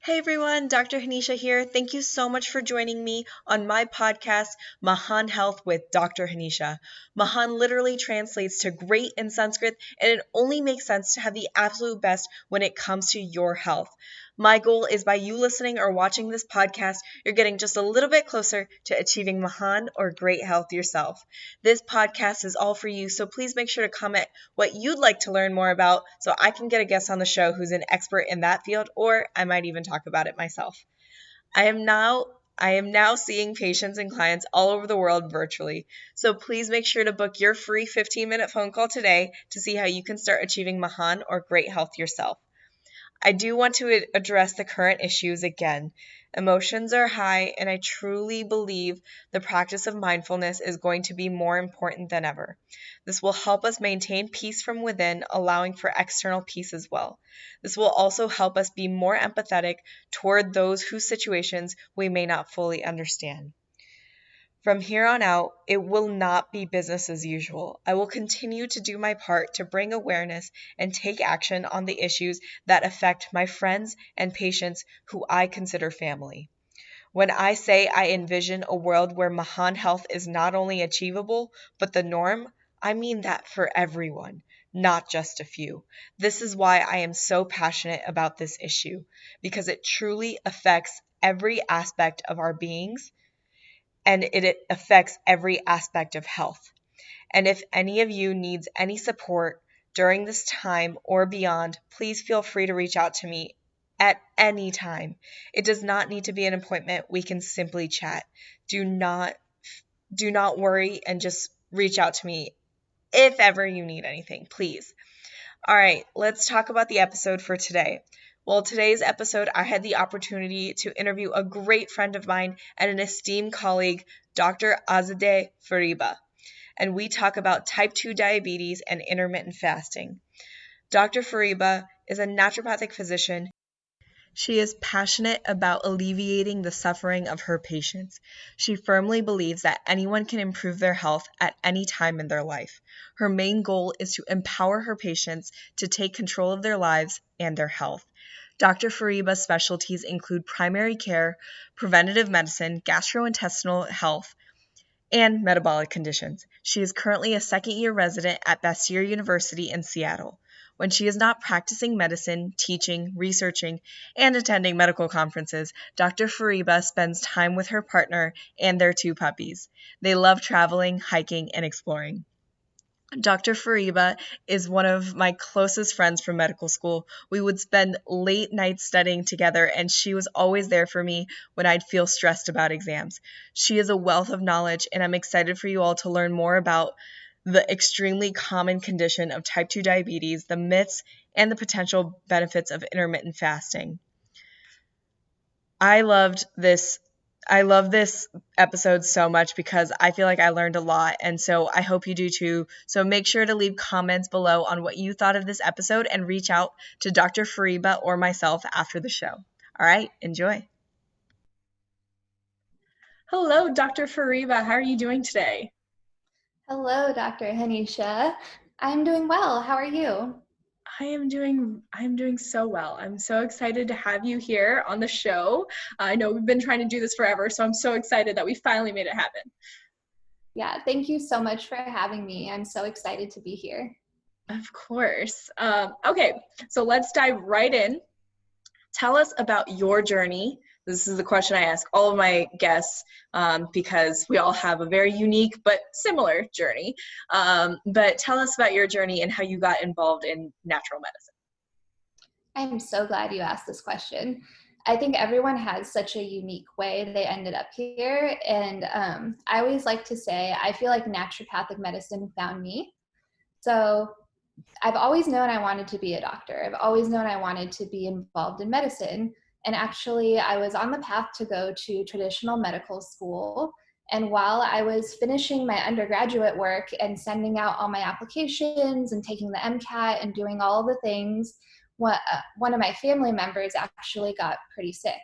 Hey everyone, Dr. Hanisha here. Thank you so much for joining me on my podcast, Mahan Health with Dr. Hanisha. Mahan literally translates to great in Sanskrit, and it only makes sense to have the absolute best when it comes to your health. My goal is by you listening or watching this podcast, you're getting just a little bit closer to achieving Mahan or great health yourself. This podcast is all for you, so please make sure to comment what you'd like to learn more about so I can get a guest on the show who's an expert in that field, or I might even talk about it myself. I am now seeing patients and clients all over the world virtually. So please make sure to book your free 15-minute phone call today to see how you can start achieving Mahan or great health yourself. I do want to address the current issues again. Emotions are high, and I truly believe the practice of mindfulness is going to be more important than ever. This will help us maintain peace from within, allowing for external peace as well. This will also help us be more empathetic toward those whose situations we may not fully understand. From here on out, it will not be business as usual. I will continue to do my part to bring awareness and take action on the issues that affect my friends and patients who I consider family. When I say I envision a world where Mahan Health is not only achievable, but the norm, I mean that for everyone, not just a few. This is why I am so passionate about this issue, because it truly affects every aspect of our beings and it affects every aspect of health. And if any of you needs any support during this time or beyond, please feel free to reach out to me at any time. It does not need to be an appointment. We can simply chat. Do not worry and just reach out to me if ever you need anything, please. All right, let's talk about the episode for today. Well, today's episode, I had the opportunity to interview a great friend of mine and an esteemed colleague, Dr. Azadeh Fariba, and we talk about type 2 diabetes and intermittent fasting. Dr. Fariba is a naturopathic physician. She is passionate about alleviating the suffering of her patients. She firmly believes that anyone can improve their health at any time in their life. Her main goal is to empower her patients to take control of their lives and their health. Dr. Fariba's specialties include primary care, preventative medicine, gastrointestinal health, and metabolic conditions. She is currently a second-year resident at Bastyr University in Seattle. When she is not practicing medicine, teaching, researching, and attending medical conferences, Dr. Fariba spends time with her partner and their 2 puppies. They love traveling, hiking, and exploring. Dr. Fariba is one of my closest friends from medical school. We would spend late nights studying together, and she was always there for me when I'd feel stressed about exams. She is a wealth of knowledge, and I'm excited for you all to learn more about the extremely common condition of type 2 diabetes, the myths, and the potential benefits of intermittent fasting. I love this episode so much because I feel like I learned a lot, and so I hope you do too. So make sure to leave comments below on what you thought of this episode and reach out to Dr. Fariba or myself after the show. All right, enjoy. Hello, Dr. Fariba. How are you doing today? Hello, Dr. Hanisha. I'm doing well. How are you? I am doing so well. I'm so excited to have you here on the show. I know we've been trying to do this forever, so I'm so excited that we finally made it happen. Yeah, thank you so much for having me. I'm so excited to be here. Of course. Okay, so let's dive right in. Tell us about your journey. This is the question I ask all of my guests because we all have a very unique but similar journey. But tell us about your journey and how you got involved in natural medicine. I'm so glad you asked this question. I think everyone has such a unique way they ended up here. And I always like to say, I feel like naturopathic medicine found me. So I've always known I wanted to be a doctor. I've always known I wanted to be involved in medicine. And actually, I was on the path to go to traditional medical school. And while I was finishing my undergraduate work and sending out all my applications and taking the MCAT and doing all the things, one of my family members actually got pretty sick.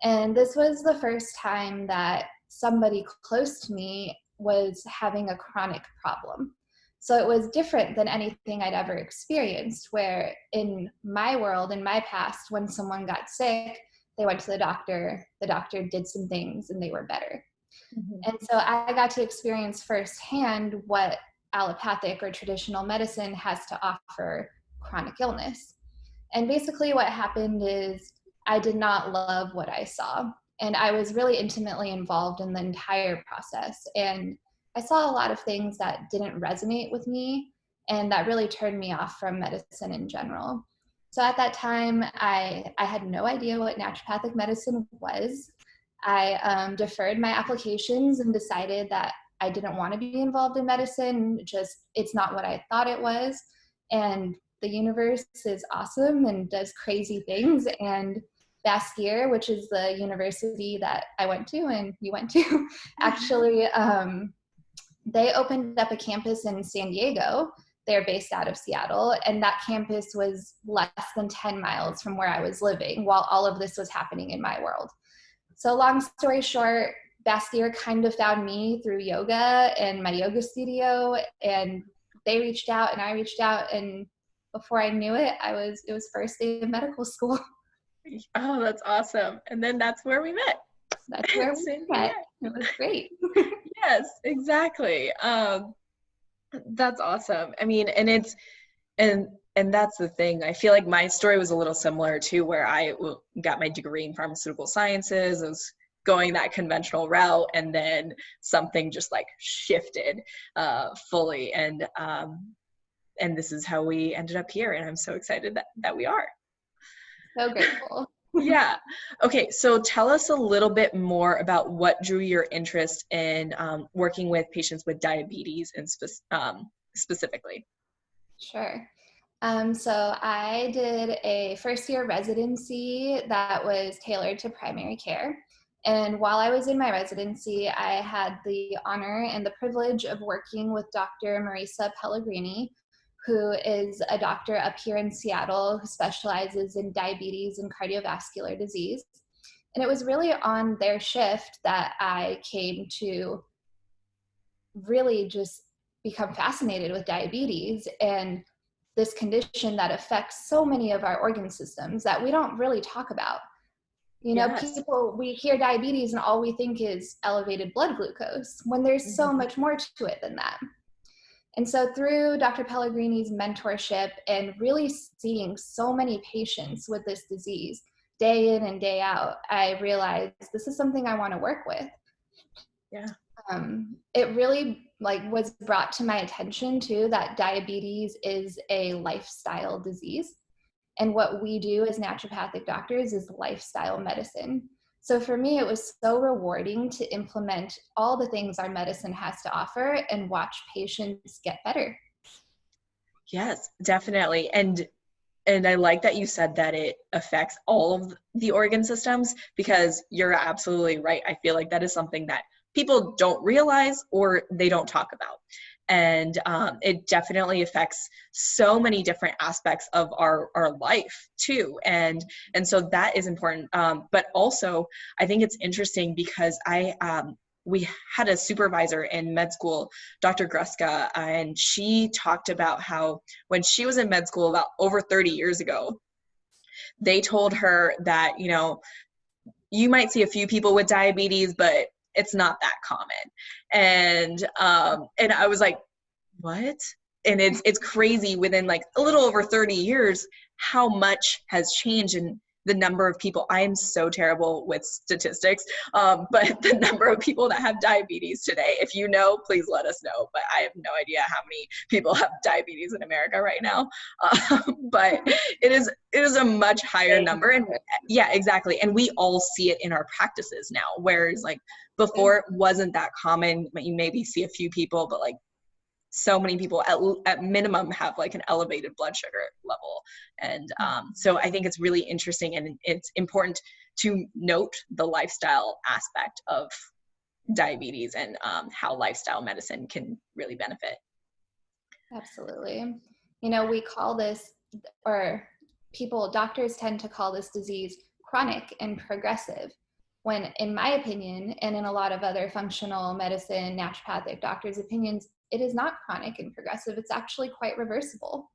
And this was the first time that somebody close to me was having a chronic problem. So it was different than anything I'd ever experienced, where in my world, in my past, when someone got sick, they went to the doctor did some things and they were better. Mm-hmm. And so I got to experience firsthand what allopathic or traditional medicine has to offer chronic illness. And basically what happened is I did not love what I saw. And I was really intimately involved in the entire process. And I saw a lot of things that didn't resonate with me and that really turned me off from medicine in general. So at that time, I had no idea what naturopathic medicine was. I deferred my applications and decided that I didn't want to be involved in medicine. It's not what I thought it was. And the universe is awesome and does crazy things. And Bastyr, which is the university that I went to and you went to, actually, they opened up a campus in San Diego. They're based out of Seattle, and that campus was less than 10 miles from where I was living while all of this was happening in my world. So long story short, Bastyr kind of found me through yoga and my yoga studio, and they reached out and I reached out, and before I knew it, it was first day of medical school. Oh, that's awesome. And then that's where we met. That's where we met. It was great. Yes, exactly. That's awesome. I mean, and that's the thing. I feel like my story was a little similar too, where I got my degree in pharmaceutical sciences. I was going that conventional route, and then something just like shifted fully. And this is how we ended up here. And I'm so excited that we are. So grateful. Yeah. Okay. So tell us a little bit more about what drew your interest in working with patients with diabetes and specifically. Sure. So I did a first year residency that was tailored to primary care. And while I was in my residency, I had the honor and the privilege of working with Dr. Marisa Pellegrini, who is a doctor up here in Seattle who specializes in diabetes and cardiovascular disease. And it was really on their shift that I came to really just become fascinated with diabetes and this condition that affects so many of our organ systems that we don't really talk about. You know, Yes. we hear diabetes and all we think is elevated blood glucose, when there's so much more to it than that. And so through Dr. Pellegrini's mentorship and really seeing so many patients with this disease day in and day out, I realized this is something I want to work with. Yeah. It really was brought to my attention too that diabetes is a lifestyle disease. And what we do as naturopathic doctors is lifestyle medicine. So for me, it was so rewarding to implement all the things our medicine has to offer and watch patients get better. Yes, definitely. And I like that you said that it affects all of the organ systems, because you're absolutely right. I feel like that is something that people don't realize or they don't talk about. And it definitely affects so many different aspects of our life too. And so that is important. But also, I think it's interesting because we had a supervisor in med school, Dr. Gruska, and she talked about how when she was in med school about over 30 years ago, they told her that, you know, you might see a few people with diabetes, but it's not that common. And I was like, what? And it's crazy within like a little over 30 years, how much has changed in the number of people. I am so terrible with statistics, but the number of people that have diabetes today, if you know, please let us know. But I have no idea how many people have diabetes in America right now. But it is a much higher number. And yeah, exactly. And we all see it in our practices now, whereas like before it wasn't that common. You maybe see a few people, but like so many people at minimum have like an elevated blood sugar level. And so I think it's really interesting, and it's important to note the lifestyle aspect of diabetes and how lifestyle medicine can really benefit. Absolutely. You know, we call this, or doctors tend to call this disease chronic and progressive, when in my opinion, and in a lot of other functional medicine, naturopathic doctors' opinions, it is not chronic and progressive. It's actually quite reversible.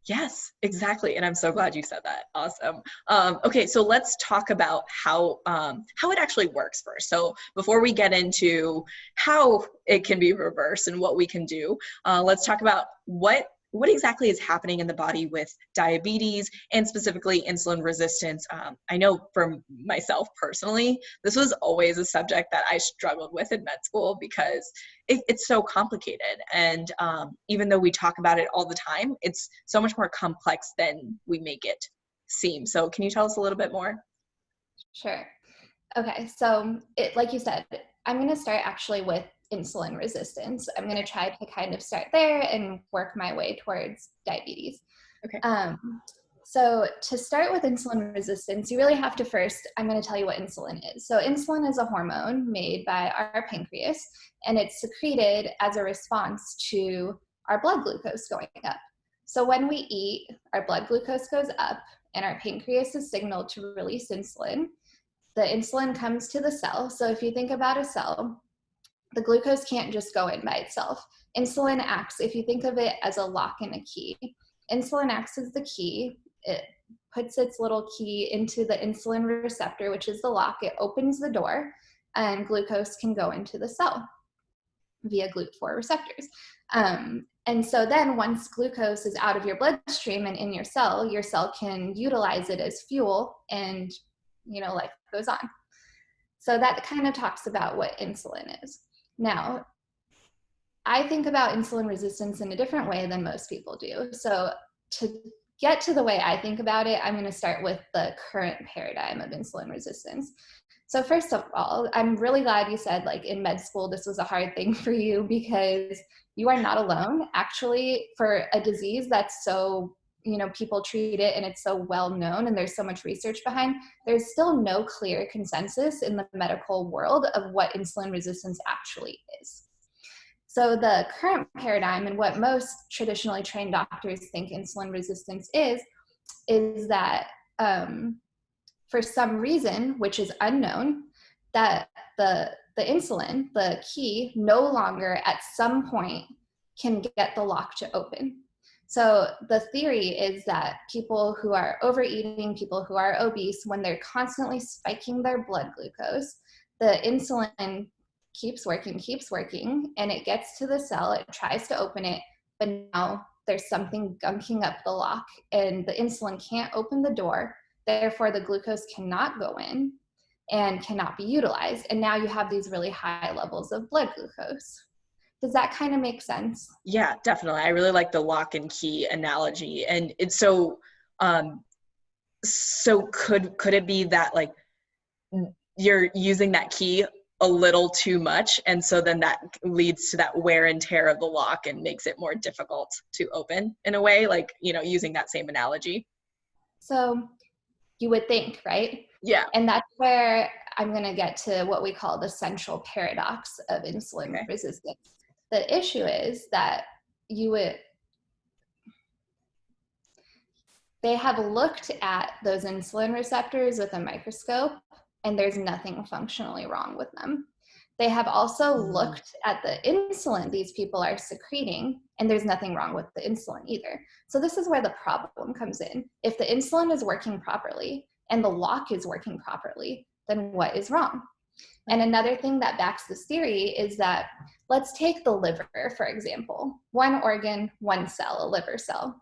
Yes, exactly. And I'm so glad you said that. Awesome. Okay, so let's talk about how it actually works first. So before we get into how it can be reversed and what we can do, let's talk about what exactly is happening in the body with diabetes and specifically insulin resistance. I know for myself personally, this was always a subject that I struggled with in med school because it's so complicated. And even though we talk about it all the time, it's so much more complex than we make it seem. So can you tell us a little bit more? Sure. Okay, so like you said, I'm going to start actually with insulin resistance. I'm going to try to kind of start there and work my way towards diabetes. Okay. So to start with insulin resistance, you really have to first, I'm going to tell you what insulin is. So insulin is a hormone made by our pancreas, and it's secreted as a response to our blood glucose going up. So when we eat, our blood glucose goes up, and our pancreas is signaled to release insulin. The insulin comes to the cell. So if you think about a cell, the glucose can't just go in by itself. Insulin acts, if you think of it as a lock and a key, insulin acts as the key. It puts its little key into the insulin receptor, which is the lock. It opens the door, and glucose can go into the cell via GLUT4 receptors. And so then once glucose is out of your bloodstream and in your cell can utilize it as fuel, and life goes on. So that kind of talks about what insulin is. Now, I think about insulin resistance in a different way than most people do. So to get to the way I think about it, I'm going to start with the current paradigm of insulin resistance. So first of all, I'm really glad you said like in med school, this was a hard thing for you, because you are not alone actually for a disease that's so, people treat it and it's so well known and there's so much research behind. There's still no clear consensus in the medical world of what insulin resistance actually is. So the current paradigm and what most traditionally trained doctors think insulin resistance is that for some reason, which is unknown, that the insulin, the key, no longer at some point can get the lock to open. So the theory is that people who are overeating, people who are obese, when they're constantly spiking their blood glucose, the insulin keeps working, and it gets to the cell, it tries to open it, but now there's something gunking up the lock, and the insulin can't open the door, therefore the glucose cannot go in and cannot be utilized, and now you have these really high levels of blood glucose. Does that kind of make sense? Yeah, definitely. I really like the lock and key analogy. And it's so could it be that like you're using that key a little too much, and so then that leads to that wear and tear of the lock and makes it more difficult to open in a way, like, using that same analogy? So you would think, right? Yeah. And that's where I'm going to get to what we call the central paradox of insulin resistance. The issue is that they have looked at those insulin receptors with a microscope, and there's nothing functionally wrong with them. They have also looked at the insulin these people are secreting, and there's nothing wrong with the insulin either. So this is where the problem comes in. If the insulin is working properly and the lock is working properly, then what is wrong? And another thing that backs this theory is that, let's take the liver, for example. One organ, one cell, a liver cell.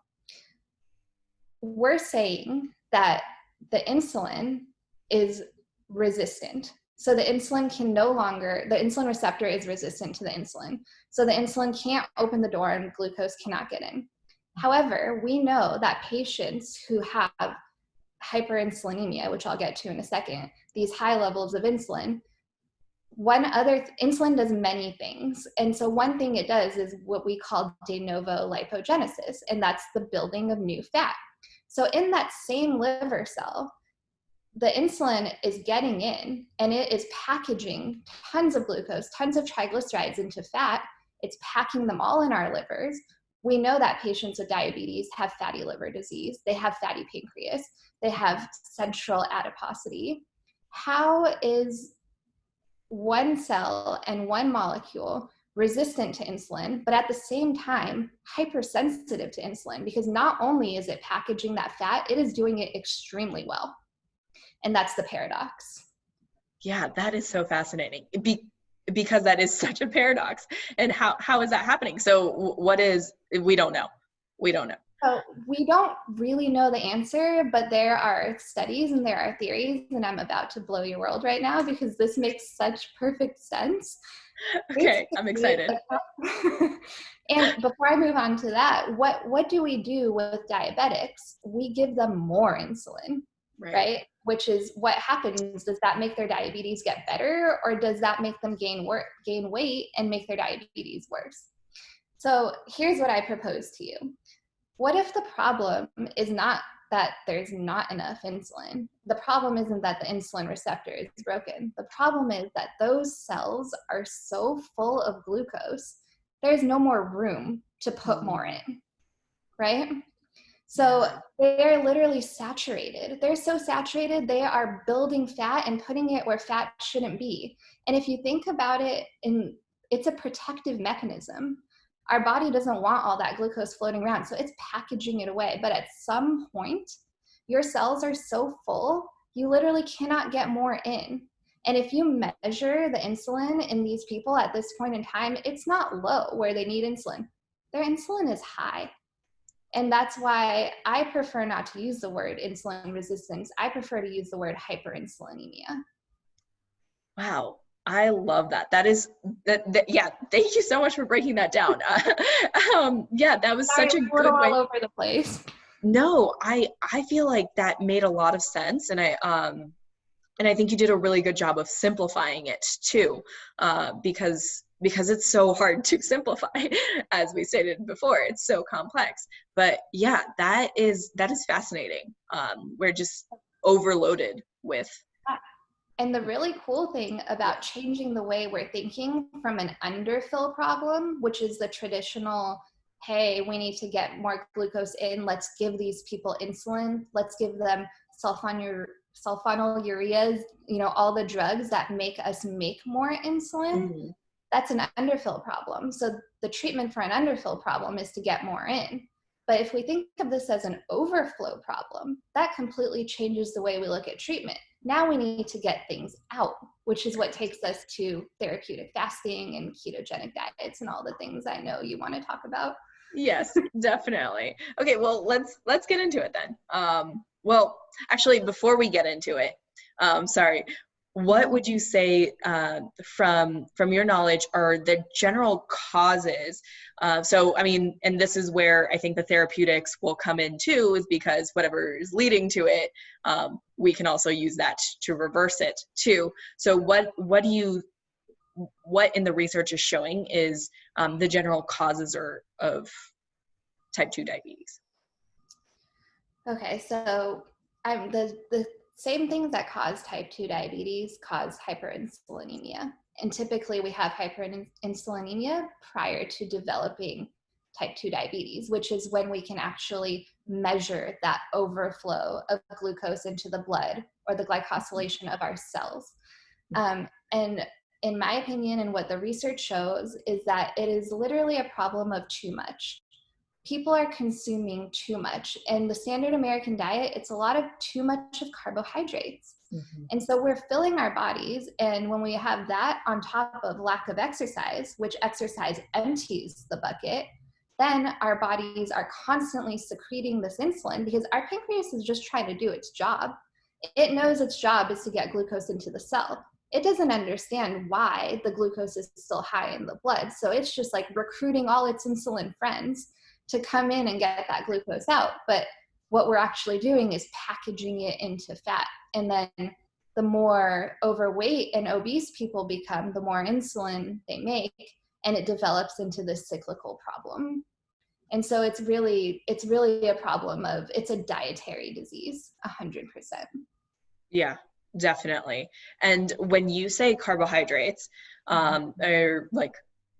We're saying that the insulin is resistant. So the insulin the insulin receptor is resistant to the insulin. So the insulin can't open the door and glucose cannot get in. However, we know that patients who have hyperinsulinemia, which I'll get to in a second, these high levels of insulin, insulin does many things. And so one thing it does is what we call de novo lipogenesis, and that's the building of new fat. So in that same liver cell, the insulin is getting in and it is packaging tons of glucose, tons of triglycerides into fat. It's packing them all in our livers. We know that patients with diabetes have fatty liver disease. They have fatty pancreas. They have central adiposity. How is one cell and one molecule resistant to insulin, but at the same time, hypersensitive to insulin, because not only is it packaging that fat, it is doing it extremely well. And that's the paradox. Yeah, that is so fascinating. Because that is such a paradox. And how is that happening? So we don't know. We don't know. So we don't really know the answer, but there are studies and there are theories, and I'm about to blow your world right now because this makes such perfect sense. Okay, I'm excited. And before I move on to that, what do we do with diabetics? We give them more insulin, right? Which is what happens. Does that make their diabetes get better, or does that make them gain weight and make their diabetes worse? So here's what I propose to you. What if the problem is not that there's not enough insulin? The problem isn't that the insulin receptor is broken. The problem is that those cells are so full of glucose, there's no more room to put more in, right? So they're literally saturated. They're so saturated, they are building fat and putting it where fat shouldn't be. And if you think about it, it's a protective mechanism. Our body doesn't want all that glucose floating around, so it's packaging it away. But at some point, your cells are so full, you literally cannot get more in. And if you measure the insulin in these people at this point in time, it's not low where they need insulin. Their insulin is high. And that's why I prefer not to use the word insulin resistance. I prefer to use the word hyperinsulinemia. Wow. I love that. Yeah. Thank you so much for breaking that down. Yeah, that was such a good way. All over the place. No, I feel like that made a lot of sense, and I think you did a really good job of simplifying it too, because it's so hard to simplify, as we stated before. It's so complex. But yeah, that is fascinating. We're just overloaded with. And the really cool thing about changing the way we're thinking from an underfill problem, which is the traditional, hey, we need to get more glucose in, let's give these people insulin, let's give them sulfonylureas, all the drugs that make us make more insulin. Mm-hmm. That's an underfill problem. So the treatment for an underfill problem is to get more in. But if we think of this as an overflow problem, that completely changes the way we look at treatment. Now we need to get things out, which is what takes us to therapeutic fasting and ketogenic diets and all the things I know you want to talk about. Yes, definitely. Okay, well, let's get into it then. Well, actually, before we get into it, what would you say from your knowledge are the general causes? So, I mean, and this is where I think the therapeutics will come in too, is because whatever is leading to it, we can also use that to reverse it too. So what in the research is showing is the general causes of type 2 diabetes? Okay, so the same things that cause type 2 diabetes cause hyperinsulinemia. And typically we have hyperinsulinemia prior to developing type 2 diabetes, which is when we can actually measure that overflow of glucose into the blood or the glycosylation of our cells. And in my opinion, and what the research shows, is that it is literally a problem of too much. People are consuming too much. And the standard American diet, it's a lot of too much of carbohydrates. Mm-hmm. And so we're filling our bodies. And when we have that on top of lack of exercise, which exercise empties the bucket, then our bodies are constantly secreting this insulin because our pancreas is just trying to do its job. It knows its job is to get glucose into the cell. It doesn't understand why the glucose is still high in the blood. So it's just like recruiting all its insulin friends to come in and get that glucose out. But what we're actually doing is packaging it into fat. And then the more overweight and obese people become, the more insulin they make, and it develops into this cyclical problem. And so it's really a problem of, it's a dietary disease, 100%. Yeah, definitely. And when you say carbohydrates, or like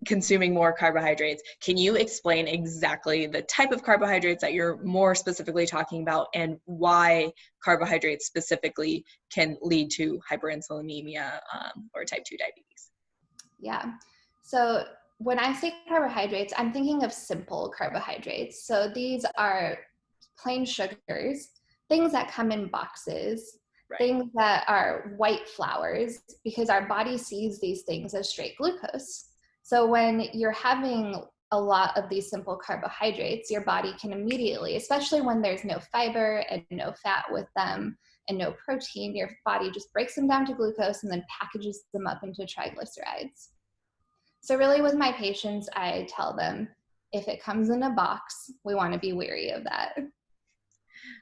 consuming more carbohydrates, can you explain exactly the type of carbohydrates that you're more specifically talking about and why carbohydrates specifically can lead to hyperinsulinemia or type 2 diabetes? Yeah. So when I say carbohydrates, I'm thinking of simple carbohydrates. So these are plain sugars, things that come in boxes, Right. things that are white flours, because our body sees these things as straight glucose. So when you're having a lot of these simple carbohydrates, your body can immediately, especially when there's no fiber and no fat with them and no protein, your body just breaks them down to glucose and then packages them up into triglycerides. So really with my patients, I tell them, if it comes in a box, we want to be wary of that.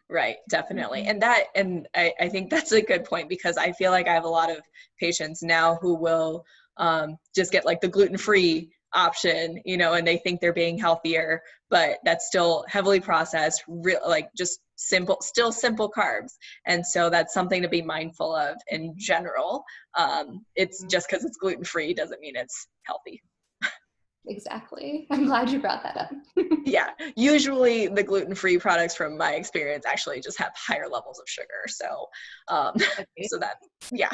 Right, definitely. And I think that's a good point, because I feel like I have a lot of patients now who will just get like the gluten-free option, and they think they're being healthier, but that's still heavily processed, like just still simple carbs. And so that's something to be mindful of in general. It's just because it's gluten-free doesn't mean it's healthy. Exactly. I'm glad you brought that up. Yeah, usually the gluten-free products, from my experience, actually just have higher levels of sugar. So, so that, yeah.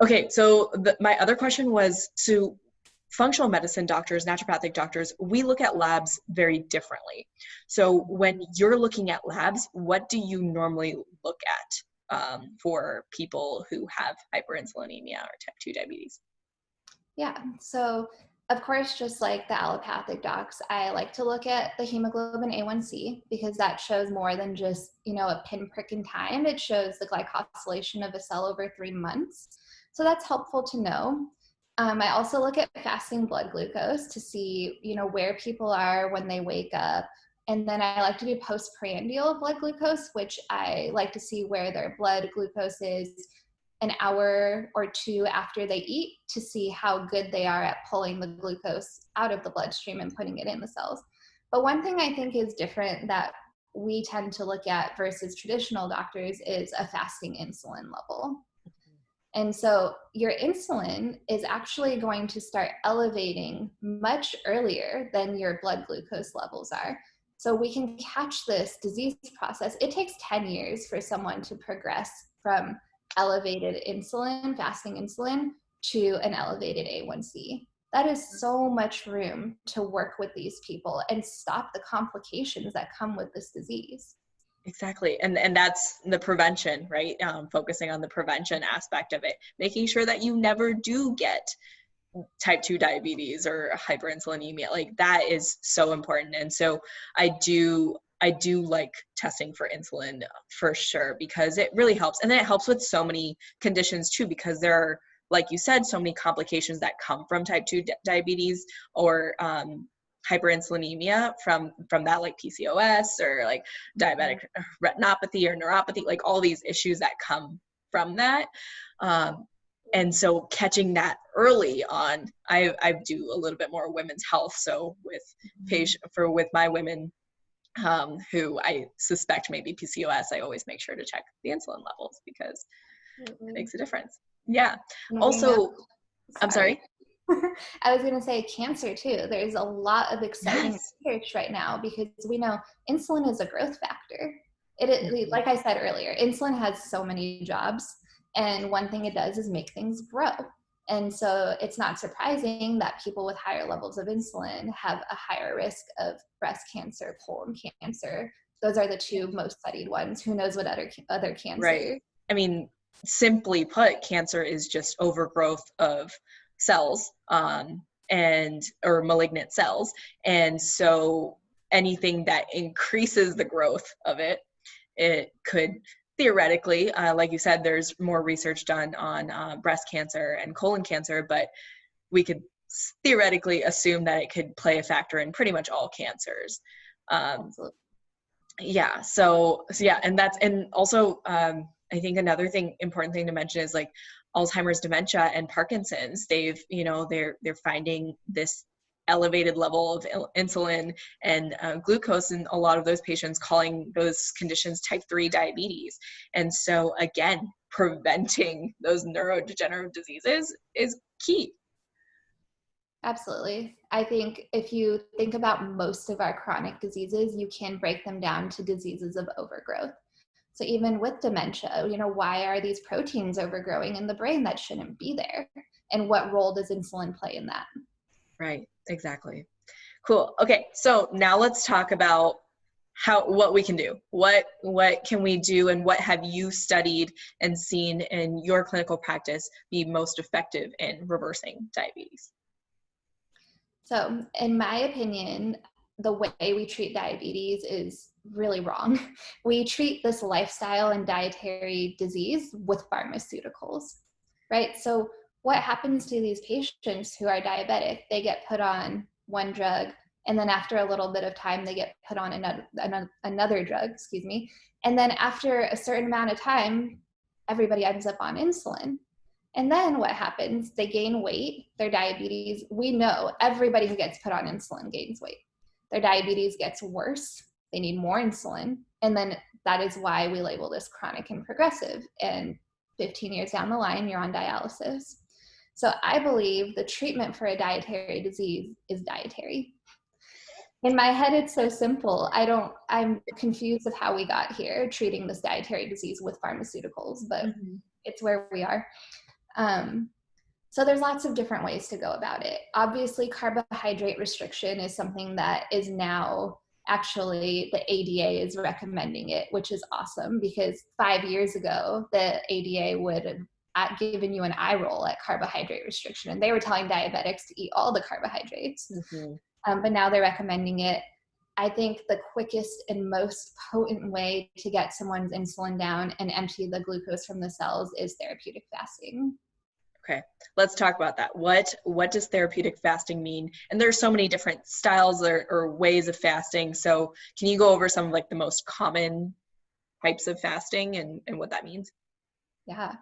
Okay, so my other question was, so functional medicine doctors, naturopathic doctors, we look at labs very differently. So when you're looking at labs, what do you normally look at for people who have hyperinsulinemia or type 2 diabetes? Yeah, so of course, just like the allopathic docs, I like to look at the hemoglobin A1C, because that shows more than just, a pinprick in time. It shows the glycosylation of a cell over 3 months. So that's helpful to know. I also look at fasting blood glucose to see, where people are when they wake up. And then I like to do postprandial blood glucose, which I like to see where their blood glucose is an hour or two after they eat, to see how good they are at pulling the glucose out of the bloodstream and putting it in the cells. But one thing I think is different that we tend to look at versus traditional doctors is a fasting insulin level. And so your insulin is actually going to start elevating much earlier than your blood glucose levels are. So we can catch this disease process. It takes 10 years for someone to progress from elevated insulin, fasting insulin, to an elevated A1C. That is so much room to work with these people and stop the complications that come with this disease. Exactly. And that's the prevention, right? Focusing on the prevention aspect of it, making sure that you never do get type 2 diabetes or hyperinsulinemia. Like, that is so important. And so I do like testing for insulin for sure, because it really helps. And then it helps with so many conditions too, because there are, like you said, so many complications that come from type 2 diabetes or hyperinsulinemia from that, like PCOS or like diabetic retinopathy or neuropathy, like all these issues that come from that. And so catching that early on, I do a little bit more women's health. So with my women who I suspect maybe PCOS, I always make sure to check the insulin levels, because it makes a difference. Yeah. Also, I'm sorry. I was going to say cancer too. There's a lot of exciting research right now, because we know insulin is a growth factor. Like I said earlier, insulin has so many jobs, and one thing it does is make things grow. And so it's not surprising that people with higher levels of insulin have a higher risk of breast cancer, colon cancer. Those are the two most studied ones. Who knows what other cancers? Right. I mean, simply put, cancer is just overgrowth of cells or malignant cells. And so anything that increases the growth of it could theoretically, like you said, there's more research done on breast cancer and colon cancer, but we could theoretically assume that it could play a factor in pretty much all cancers. Yeah. So yeah, and also I think another important thing to mention is like Alzheimer's, dementia, and Parkinson's. They're finding this elevated level of insulin and glucose in a lot of those patients, calling those conditions type 3 diabetes. And so again, preventing those neurodegenerative diseases is key. Absolutely. I think if you think about most of our chronic diseases, you can break them down to diseases of overgrowth. So even with dementia, why are these proteins overgrowing in the brain that shouldn't be there? and what role does insulin play in that? Right, exactly. Cool. Okay, so now let's talk about what we can do. What can we do, and what have you studied and seen in your clinical practice be most effective in reversing diabetes? So, in my opinion, the way we treat diabetes is really wrong. We treat this lifestyle and dietary disease with pharmaceuticals, right? So, what happens to these patients who are diabetic? They get put on one drug, and then after a little bit of time, they get put on another drug, and then after a certain amount of time, everybody ends up on insulin. And then what happens? They gain weight, their diabetes, we know everybody who gets put on insulin gains weight. Their diabetes gets worse, they need more insulin, and then that is why we label this chronic and progressive. And 15 years down the line, you're on dialysis. So I believe the treatment for a dietary disease is dietary. In my head, it's so simple. I'm confused of how we got here treating this dietary disease with pharmaceuticals, but it's where we are. So there's lots of different ways to go about it. Obviously, carbohydrate restriction is something that is now actually the ADA is recommending it, which is awesome, because 5 years ago, the ADA would have given you an eye roll at carbohydrate restriction, and they were telling diabetics to eat all the carbohydrates. But now they're recommending it. I think the quickest and most potent way to get someone's insulin down and empty the glucose from the cells is therapeutic fasting. Okay, let's talk about that. What does therapeutic fasting mean? And there's so many different styles or ways of fasting. So can you go over some of like the most common types of fasting and what that means? Yeah.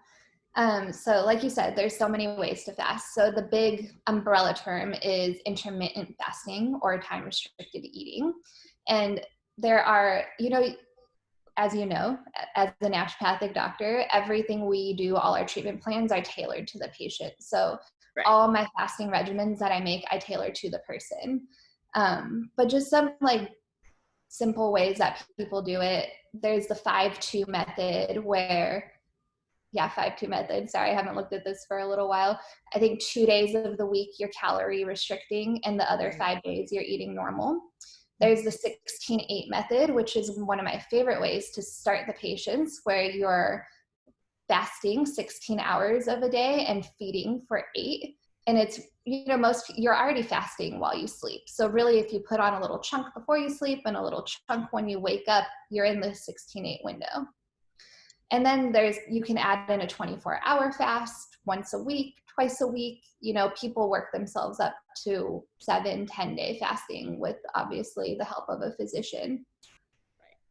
So like you said, there's so many ways to fast. So the big umbrella term is intermittent fasting or time restricted eating. And there are, as you know, as a naturopathic doctor, everything we do, all our treatment plans are tailored to the patient. So all my fasting regimens that I make, I tailor to the person. But just some like simple ways that people do it. There's the 5-2 method where 5-2 method. Sorry, I haven't looked at this for a little while. I think 2 days of the week you're calorie restricting, and the other 5 days you're eating normal. There's the 16-8 method, which is one of my favorite ways to start the patients, where you're fasting 16 hours of a day and feeding for 8. And it's, you're already fasting while you sleep. So really, if you put on a little chunk before you sleep and a little chunk when you wake up, you're in the 16-8 window. And then you can add in a 24-hour fast once a week, twice a week. People work themselves up to 7-10-day fasting with obviously the help of a physician.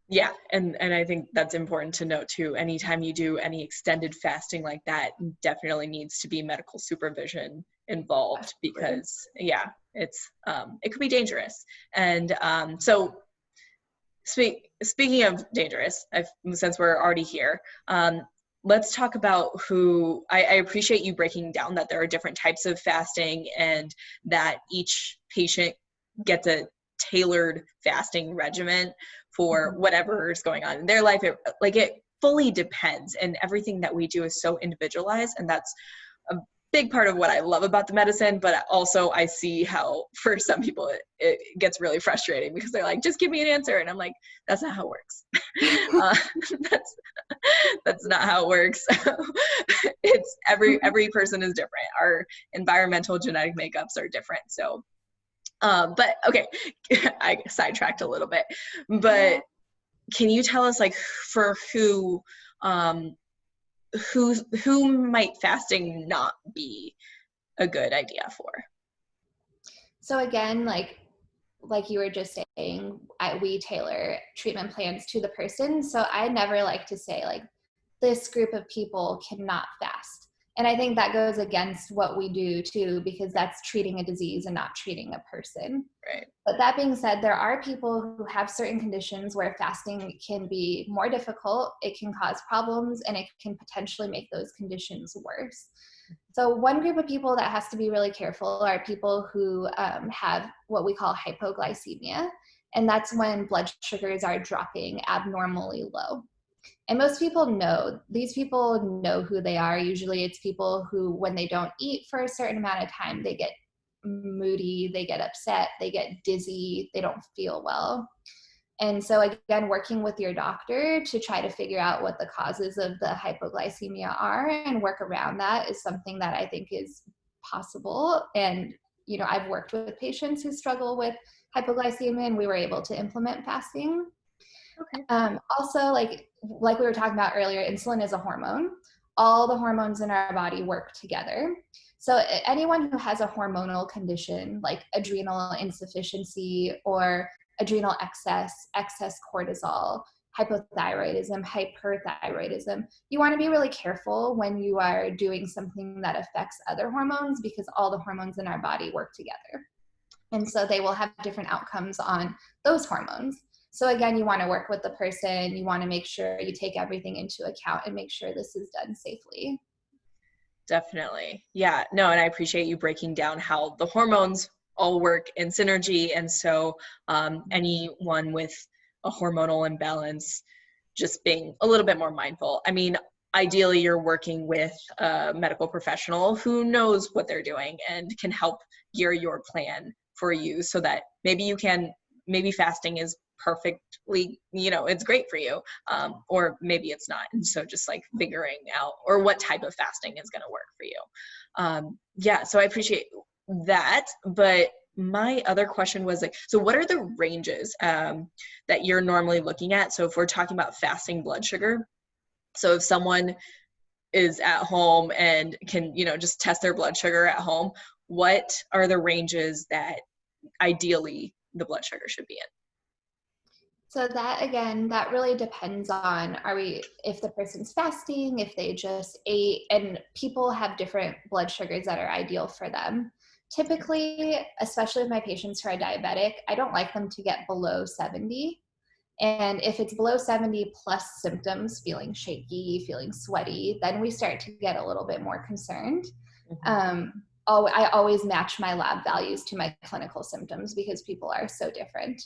Yeah, and I think that's important to note too. Anytime you do any extended fasting like that, definitely needs to be medical supervision involved. Absolutely. Because it's it could be dangerous. And so speaking of dangerous, since we're already here, let's talk about I appreciate you breaking down that there are different types of fasting and that each patient gets a tailored fasting regimen for whatever is going on in their life. It fully depends, and everything that we do is so individualized, and that's a big part of what I love about the medicine. But also I see how for some people it gets really frustrating, because they're like, just give me an answer, and I'm like, that's not how it works. That's not how it works. It's every person is different. Our environmental genetic makeups are different. So but okay, I sidetracked a little bit, but can you tell us, like, for who might fasting not be a good idea for? So again, like you were just saying, we tailor treatment plans to the person. So I never like to say like this group of people cannot fast. And I think that goes against what we do too, because that's treating a disease and not treating a person. Right. But that being said, there are people who have certain conditions where fasting can be more difficult, it can cause problems, and it can potentially make those conditions worse. So one group of people that has to be really careful are people who have what we call hypoglycemia. And that's when blood sugars are dropping abnormally low. And most people know, these people know who they are. Usually it's people who, when they don't eat for a certain amount of time, they get moody, they get upset, they get dizzy, they don't feel well. And so again, working with your doctor to try to figure out what the causes of the hypoglycemia are and work around that is something that I think is possible. And, you know, I've worked with patients who struggle with hypoglycemia and we were able to implement fasting. Okay. Also, like we were talking about earlier, insulin is a hormone. All the hormones in our body work together. So anyone who has a hormonal condition like adrenal insufficiency or adrenal excess cortisol, hypothyroidism, hyperthyroidism, you want to be really careful when you are doing something that affects other hormones because all the hormones in our body work together. And so they will have different outcomes on those hormones. So again, you want to work with the person, you want to make sure you take everything into account and make sure this is done safely. Definitely. Yeah, no, and I appreciate you breaking down how the hormones all work in synergy. And so anyone with a hormonal imbalance, just being a little bit more mindful. I mean, ideally, you're working with a medical professional who knows what they're doing and can help gear your plan for you so that maybe fasting is perfectly, it's great for you, or maybe it's not. And so just like figuring out or what type of fasting is going to work for you. Yeah, so I appreciate that. But my other question was like, so what are the ranges that you're normally looking at? So if we're talking about fasting blood sugar, so if someone is at home and can, just test their blood sugar at home, what are the ranges that ideally the blood sugar should be in? So that, again, that really depends on, if the person's fasting, if they just ate, and people have different blood sugars that are ideal for them. Typically, especially with my patients who are diabetic, I don't like them to get below 70. And if it's below 70 plus symptoms, feeling shaky, feeling sweaty, then we start to get a little bit more concerned. I always match my lab values to my clinical symptoms because people are so different.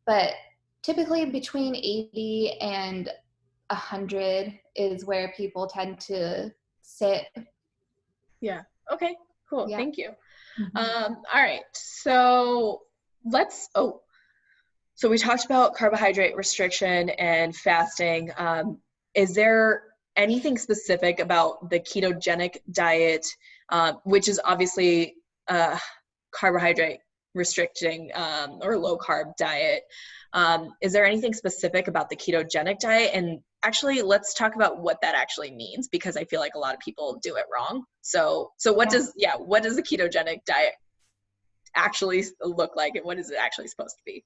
But typically between 80 and 100 is where people tend to sit. Yeah. Okay, cool. Yeah. Thank you. All right. So so we talked about carbohydrate restriction and fasting. Is there anything specific about the ketogenic diet, which is obviously carbohydrate restricting or low carb diet? Is there anything specific about the ketogenic diet? And actually, let's talk about what that actually means, because I feel like a lot of people do it wrong. So what does the ketogenic diet actually look like, and what is it actually supposed to be?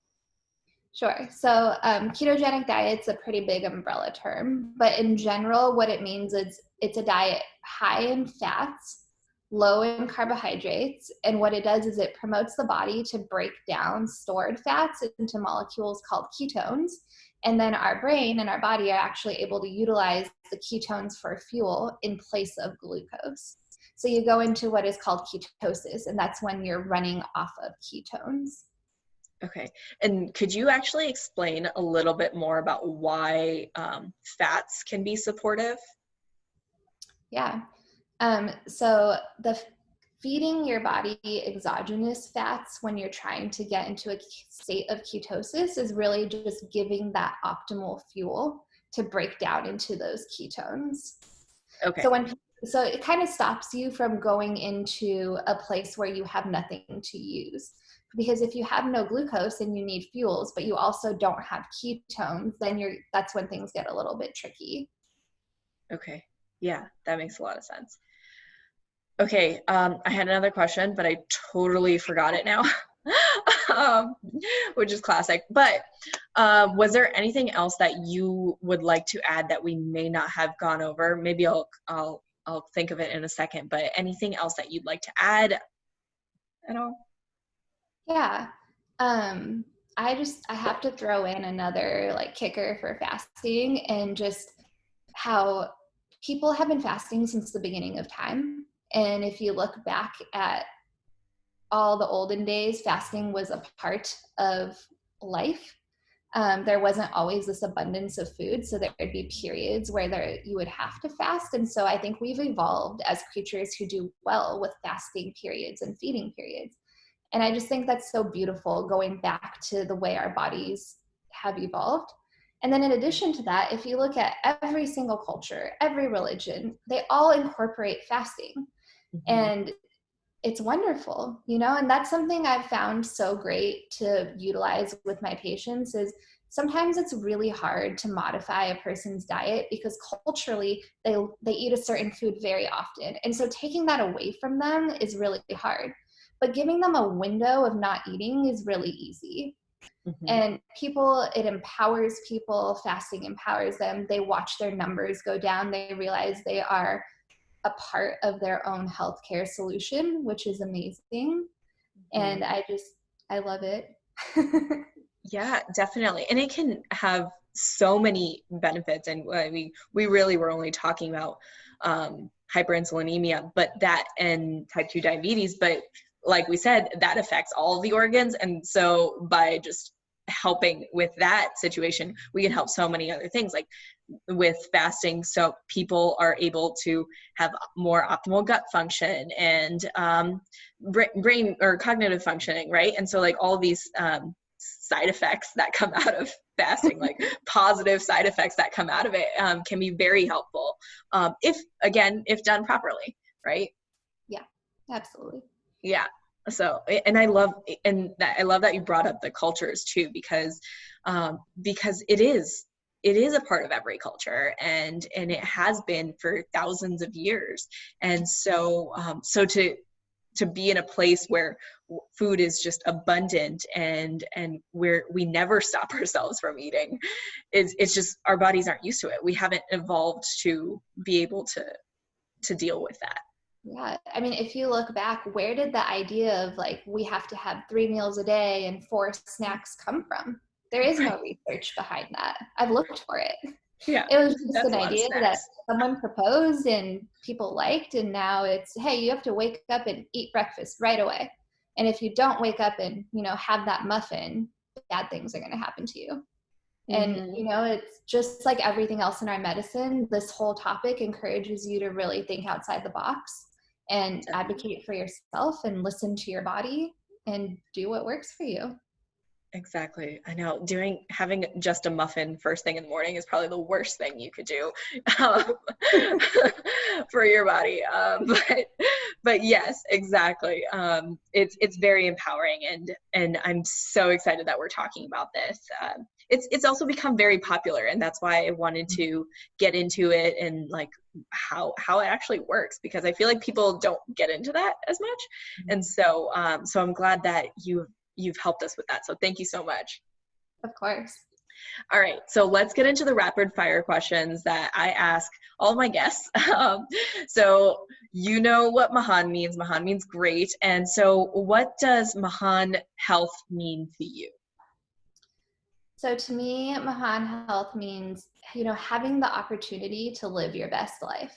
Sure. So ketogenic diet's a pretty big umbrella term, but in general, what it means is it's a diet high in fats, low in carbohydrates, and what it does is it promotes the body to break down stored fats into molecules called ketones, and then our brain and our body are actually able to utilize the ketones for fuel in place of glucose. So you go into what is called ketosis, and that's when you're running off of ketones. Okay. And could you actually explain a little bit more about why fats can be supportive? Yeah. So feeding your body exogenous fats when you're trying to get into a state of ketosis is really just giving that optimal fuel to break down into those ketones. Okay. So it kind of stops you from going into a place where you have nothing to use. Because if you have no glucose and you need fuels, but you also don't have ketones, then that's when things get a little bit tricky. Okay. Yeah, that makes a lot of sense. Okay, I had another question, but I totally forgot it now, which is classic. But was there anything else that you would like to add that we may not have gone over? Maybe I'll think of it in a second, but anything else that you'd like to add at all? Yeah. I have to throw in another like kicker for fasting, and just how people have been fasting since the beginning of time. And if you look back at all the olden days, fasting was a part of life. there wasn't always this abundance of food. So there would be periods where you would have to fast. And so I think we've evolved as creatures who do well with fasting periods and feeding periods. And I just think that's so beautiful, going back to the way our bodies have evolved. And then in addition to that, if you look at every single culture, every religion, they all incorporate fasting. Mm-hmm. And it's wonderful, and that's something I've found so great to utilize with my patients is sometimes it's really hard to modify a person's diet because culturally they eat a certain food very often. And so taking that away from them is really hard. But giving them a window of not eating is really easy. Mm-hmm. And it empowers people. Fasting empowers them. They watch their numbers go down. They realize they are a part of their own healthcare solution, which is amazing. Mm-hmm. And I love it. Yeah, definitely. And it can have so many benefits. And we really were only talking about hyperinsulinemia, but that and type 2 diabetes, but like we said, that affects all of the organs. And so by just helping with that situation, we can help so many other things, like with fasting. So people are able to have more optimal gut function and brain or cognitive functioning, right? And so like all these side effects that come out of fasting, like positive side effects that come out of it, can be very helpful if done properly, right? Yeah, absolutely. Yeah. So, and I love that you brought up the cultures too, because it is a part of every culture, and it has been for thousands of years. And so, to be in a place where food is just abundant and where we never stop ourselves from eating, it's just our bodies aren't used to it. We haven't evolved to be able to deal with that. Yeah. I mean, if you look back, where did the idea of like, we have to have 3 meals a day and 4 snacks come from? There is no research behind that. I've looked for it. Yeah. It was just an idea that someone proposed and people liked. And now it's, hey, you have to wake up and eat breakfast right away. And if you don't wake up and, have that muffin, bad things are going to happen to you. And, it's just like everything else in our medicine, this whole topic encourages you to really think outside the box and advocate for yourself and listen to your body and do what works for you. Exactly. I know having just a muffin first thing in the morning is probably the worst thing you could do for your body. But yes, exactly. It's very empowering, and I'm so excited that we're talking about this. It's also become very popular, and that's why I wanted to get into it and like how it actually works, because I feel like people don't get into that as much. And so I'm glad that you've helped us with that. So thank you so much. Of course. All right. So let's get into the rapid fire questions that I ask all my guests. So you know what Mahan means. Mahan means great. And so what does Mahan Health mean to you? So to me, Mahan Health means, having the opportunity to live your best life.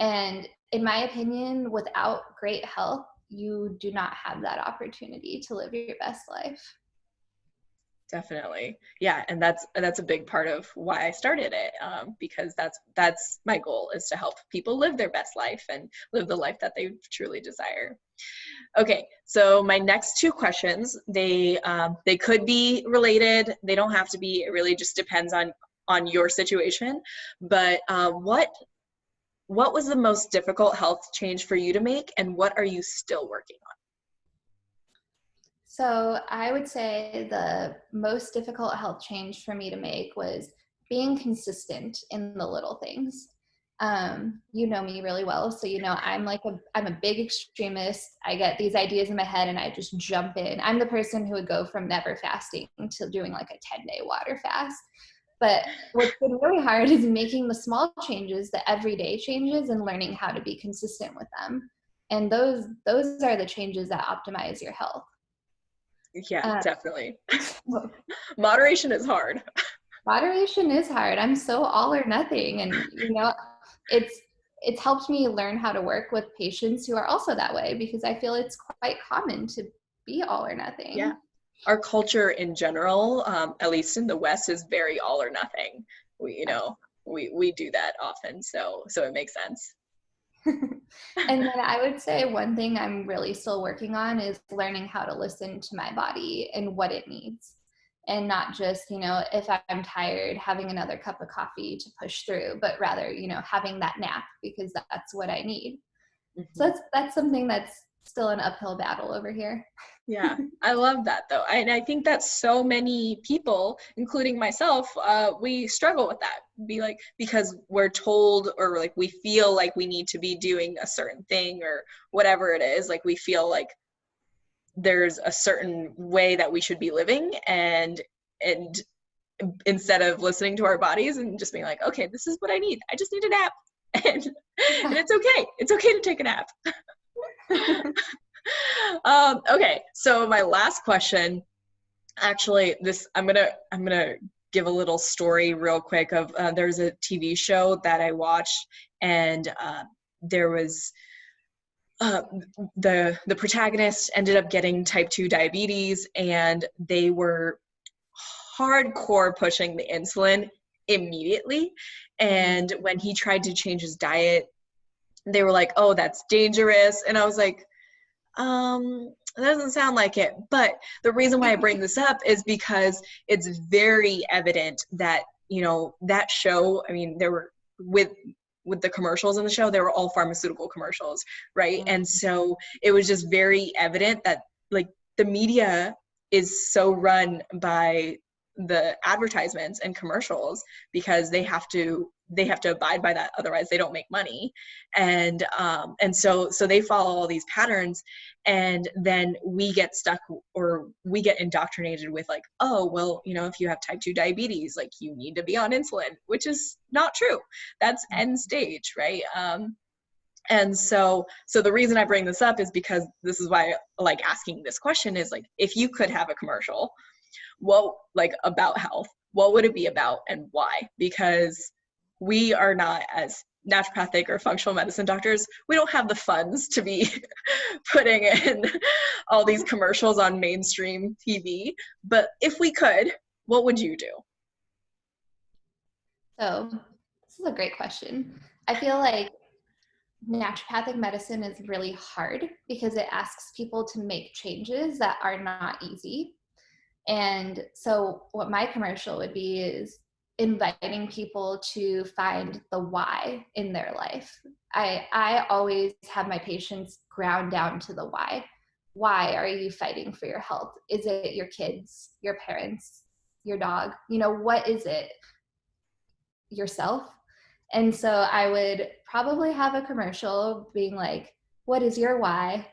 And in my opinion, without great health, you do not have that opportunity to live your best life. Definitely. Yeah. And that's a big part of why I started it, because that's my goal, is to help people live their best life and live the life that they truly desire. Okay. So my next 2 questions, they could be related. They don't have to be. It really just depends on your situation. But what was the most difficult health change for you to make, and what are you still working on? So I would say the most difficult health change for me to make was being consistent in the little things. You know me really well, so I'm a big extremist. I get these ideas in my head and I just jump in. I'm the person who would go from never fasting to doing like a 10-day water fast. But what's been really hard is making the small changes, the everyday changes, and learning how to be consistent with them. And those are the changes that optimize your health. Yeah, definitely. Moderation is hard. Moderation is hard. I'm so all or nothing. And, it's helped me learn how to work with patients who are also that way, because I feel it's quite common to be all or nothing. Yeah. our culture in general, at least in the West, is very all or nothing. We do that often, so it makes sense. And then I would say one thing I'm really still working on is learning how to listen to my body and what it needs. And not just, if I'm tired, having another cup of coffee to push through, but rather, having that nap because that's what I need. So that's something that's still an uphill battle over here. Yeah, I love that though. And I think that so many people, including myself, we struggle with that. Because we're told, or like we feel like we need to be doing a certain thing or whatever it is. Like we feel like there's a certain way that we should be living, and instead of listening to our bodies and just being like, okay, this is what I need. I just need a nap. And it's okay. It's okay to take a nap. Okay, so my last question, actually, I'm gonna give a little story real quick of there's a TV show that I watched, and there was the protagonist ended up getting type 2 diabetes, and they were hardcore pushing the insulin immediately. And when he tried to change his diet, they were like, oh, that's dangerous. And I was like, that doesn't sound like it. But the reason why I bring this up is because it's very evident that, that show, I mean, there were with the commercials in the show, they were all pharmaceutical commercials, right? And so it was just very evident that like the media is so run by the advertisements and commercials because they have to abide by that, otherwise they don't make money. And so they follow all these patterns, and then we get stuck, or we get indoctrinated with like, oh, well, if you have type 2 diabetes, like you need to be on insulin, which is not true. That's end stage, right? And so the reason I bring this up is because this is why I like asking this question is like, if you could have a commercial, about health, what would it be about and why? Because we are not, as naturopathic or functional medicine doctors, we don't have the funds to be putting in all these commercials on mainstream TV. But if we could, what would you do? So this is a great question. I feel like naturopathic medicine is really hard because it asks people to make changes that are not easy. And so what my commercial would be is inviting people to find the why in their life. I always have my patients ground down to the why. Why are you fighting for your health? Is it your kids, your parents, your dog? What is it? Yourself? And so I would probably have a commercial being like, what is your why?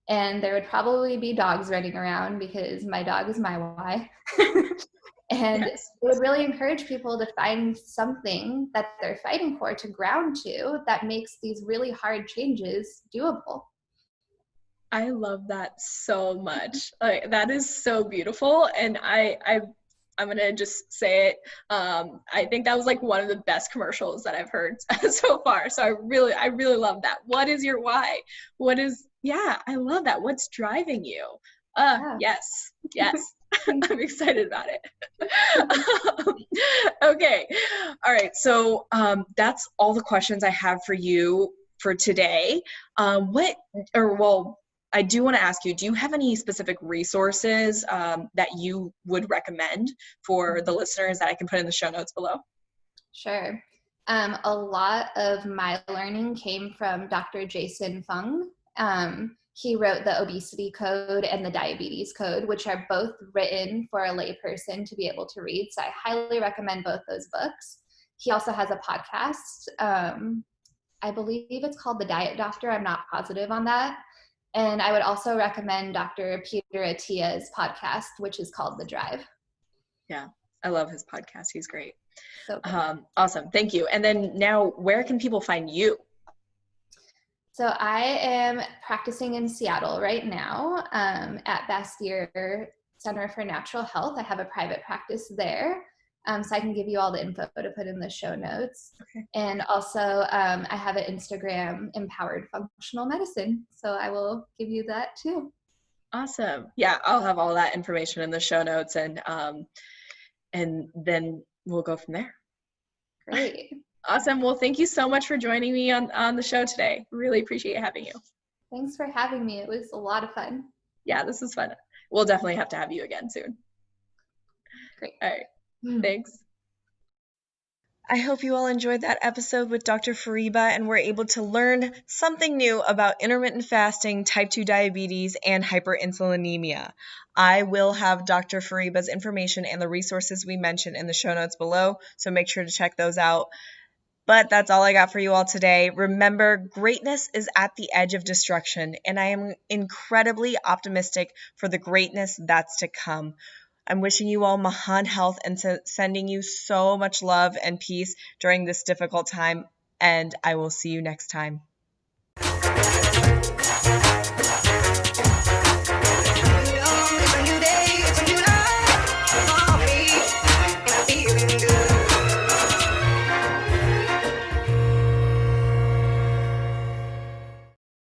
And there would probably be dogs running around because my dog is my why. And Yes. it would really encourage people to find something that they're fighting for to ground to that makes these really hard changes doable. I love that so much. Like, that is so beautiful. And I'm gonna just say it. I think that was like one of the best commercials that I've heard so far. So I really love that. What is your why? Yeah, I love that. What's driving you? Yeah. Yes. I'm excited about it. Okay. All right. So that's all the questions I have for you for today. I do want to ask you, do you have any specific resources that you would recommend for the listeners that I can put in the show notes below? Sure. A lot of my learning came from Dr. Jason Fung. He wrote the Obesity Code and the Diabetes Code, which are both written for a layperson to be able to read. So I highly recommend both those books. He also has a podcast. I believe it's called The Diet Doctor. I'm not positive on that. And I would also recommend Dr. Peter Attia's podcast, which is called The Drive. Yeah, I love his podcast. He's great. So awesome. Thank you. And then now, where can people find you? So I am practicing in Seattle right now at Bastyr Center for Natural Health. I have a private practice there. So I can give you all the info to put in the show notes. Okay. And also I have an Instagram, Empowered Functional Medicine. So I will give you that too. Awesome. Yeah, I'll have all that information in the show notes, and then we'll go from there. Great. Awesome. Well, thank you so much for joining me on the show today. Really appreciate having you. Thanks for having me. It was a lot of fun. Yeah, this is fun. We'll definitely have to have you again soon. Great. All right. Thanks. I hope you all enjoyed that episode with Dr. Fariba and were able to learn something new about intermittent fasting, type 2 diabetes, and hyperinsulinemia. I will have Dr. Fariba's information and the resources we mentioned in the show notes below, so make sure to check those out. But that's all I got for you all today. Remember, greatness is at the edge of destruction, and I am incredibly optimistic for the greatness that's to come. I'm wishing you all Mahan Health and sending you so much love and peace during this difficult time, and I will see you next time.